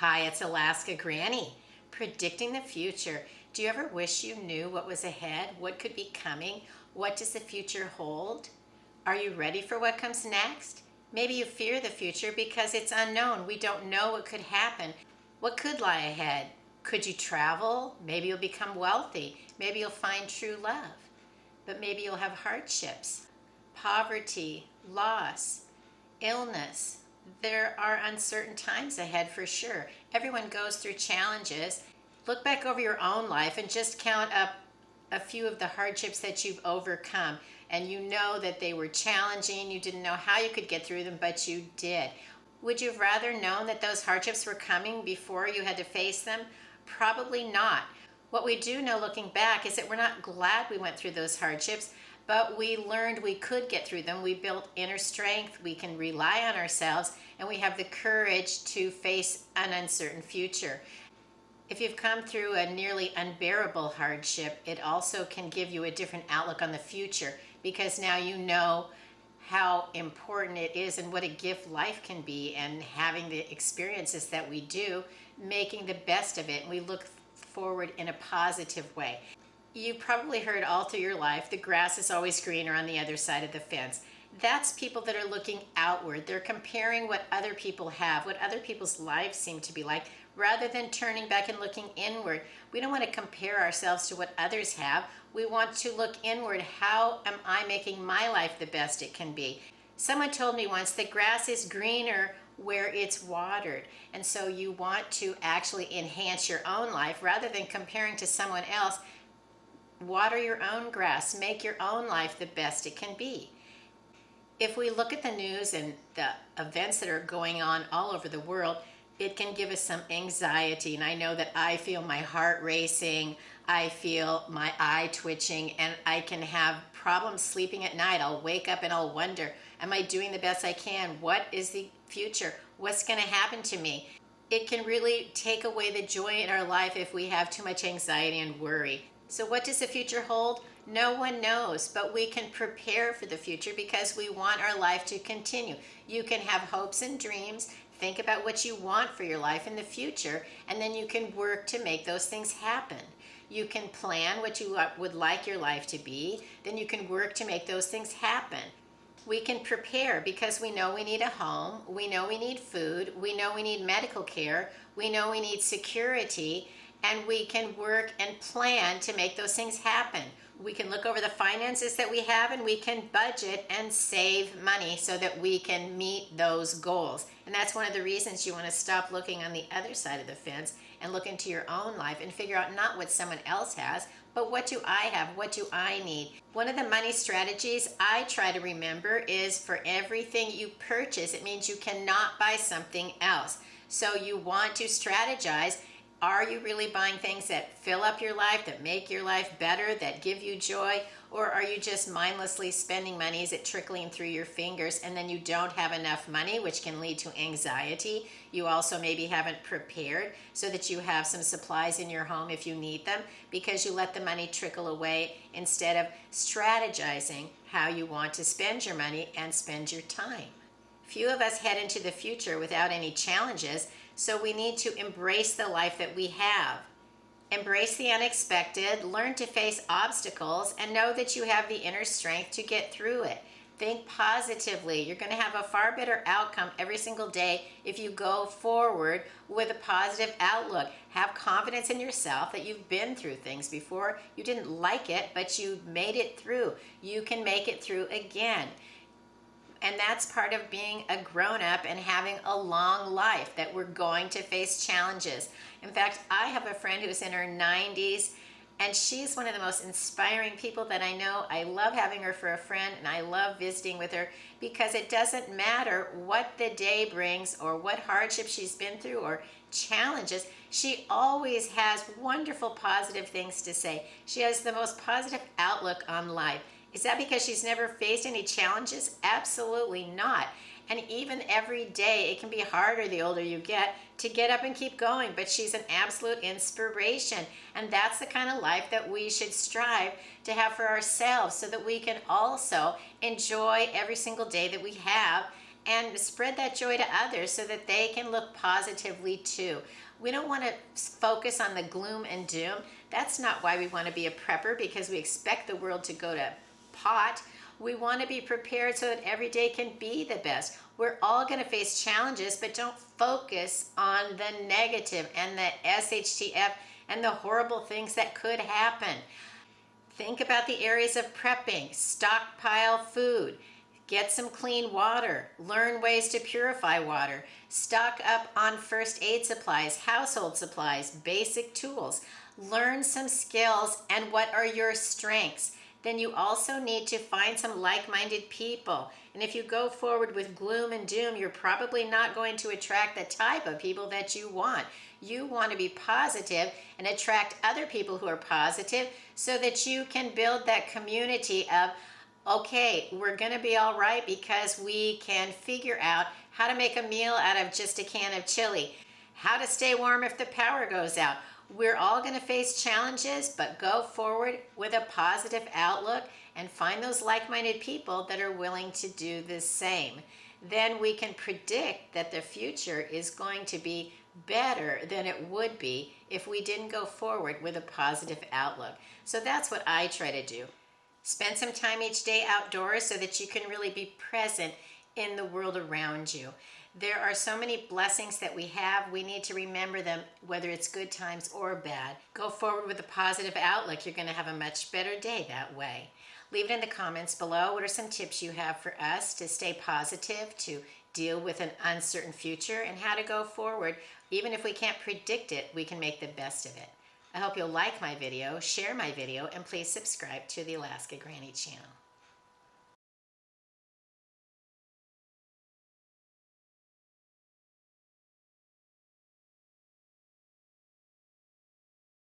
Hi, it's Alaska Granny, predicting the future. Do you ever wish you knew what was ahead? What could be coming? What does the future hold? Are you ready for what comes next? Maybe you fear the future because it's unknown. We don't know what could happen. What could lie ahead? Could you travel? Maybe you'll become wealthy. Maybe you'll find true love. But maybe you'll have hardships, poverty, loss, illness. There are uncertain times ahead for sure. Everyone goes through challenges. Look back over your own life and just count up a few of the hardships that you've overcome. And you know that they were challenging. You didn't know how you could get through them, but you did. Would you have rather known that those hardships were coming before you had to face them? Probably not. What we do know looking back is that we're not glad we went through those hardships, but we learned we could get through them. We built inner strength, we can rely on ourselves, and we have the courage to face an uncertain future. If you've come through a nearly unbearable hardship, it also can give you a different outlook on the future, because now you know how important it is and what a gift life can be, and having the experiences that we do, making the best of it, and we look forward in a positive way. You've probably heard all through your life, the grass is always greener on the other side of the fence. That's people that are looking outward. They're comparing what other people have, what other people's lives seem to be like, rather than turning back and looking inward. We don't want to compare ourselves to what others have. We want to look inward. How am I making my life the best it can be? Someone told me once that grass is greener where it's watered. And so you want to actually enhance your own life rather than comparing to someone else. Water your own grass, make your own life the best it can be. If we look at the news and the events that are going on all over the world, it can give us some anxiety. And I know that I feel my heart racing, I feel my eye twitching, and I can have problems sleeping at night. I'll wake up and I'll wonder, am I doing the best I can? What is the future? What's going to happen to me? It can really take away the joy in our life if we have too much anxiety and worry. So what does the future hold? No one knows, but we can prepare for the future because we want our life to continue. You can have hopes and dreams, think about what you want for your life in the future, and then you can work to make those things happen. You can plan what you would like your life to be, then you can work to make those things happen. We can prepare because we know we need a home, we know we need food, we know we need medical care, we know we need security, and we can work and plan to make those things happen. We can look over the finances that we have and we can budget and save money so that we can meet those goals. And that's one of the reasons you want to stop looking on the other side of the fence and look into your own life and figure out not what someone else has, but what do I have? What do I need? One of the money strategies I try to remember is for everything you purchase, it means you cannot buy something else. So you want to strategize. Are you really buying things that fill up your life, that make your life better, that give you joy? Or are you just mindlessly spending money? Is it trickling through your fingers and then you don't have enough money, which can lead to anxiety? You also maybe haven't prepared so that you have some supplies in your home if you need them because you let the money trickle away instead of strategizing how you want to spend your money and spend your time. Few of us head into the future without any challenges, so we need to embrace the life that we have. Embrace the unexpected, learn to face obstacles, and know that you have the inner strength to get through it. Think positively. You're going to have a far better outcome every single day if you go forward with a positive outlook. Have confidence in yourself that you've been through things before. You didn't like it, but you made it through. You can make it through again. And that's part of being a grown-up and having a long life, that we're going to face challenges. In fact, I have a friend who's in her 90s, and she's one of the most inspiring people that I know. I love having her for a friend, and I love visiting with her because it doesn't matter what the day brings or what hardship she's been through or challenges. She always has wonderful, positive things to say. She has the most positive outlook on life. Is that because she's never faced any challenges? Absolutely not. And even every day, it can be harder the older you get to get up and keep going, but she's an absolute inspiration. And that's the kind of life that we should strive to have for ourselves so that we can also enjoy every single day that we have and spread that joy to others so that they can look positively too. We don't want to focus on the gloom and doom. That's not why we want to be a prepper, because we expect the world to go to pot. We want to be prepared so that every day can be the best. We're all going to face challenges, but don't focus on the negative and the SHTF and the horrible things that could happen. Think about the areas of prepping, stockpile food, get some clean water, learn ways to purify water, stock up on first aid supplies, household supplies, basic tools, learn some skills and what are your strengths. Then you also need to find some like-minded people. And if you go forward with gloom and doom, you're probably not going to attract the type of people that you want. You want to be positive and attract other people who are positive so that you can build that community of, okay, we're going to be all right because we can figure out how to make a meal out of just a can of chili, how to stay warm if the power goes out. We're all going to face challenges, but go forward with a positive outlook and find those like-minded people that are willing to do the same. Then we can predict that the future is going to be better than it would be if we didn't go forward with a positive outlook. So that's what I try to do. Spend some time each day outdoors so that you can really be present in the world around you. There are so many blessings that we have. We need to remember them, whether it's good times or bad. Go forward with a positive outlook. You're going to have a much better day that way. Leave it in the comments below. What are some tips you have for us to stay positive, to deal with an uncertain future, and how to go forward? Even if we can't predict it, we can make the best of it. I hope you'll like my video, share my video, and please subscribe to the Alaska Granny channel.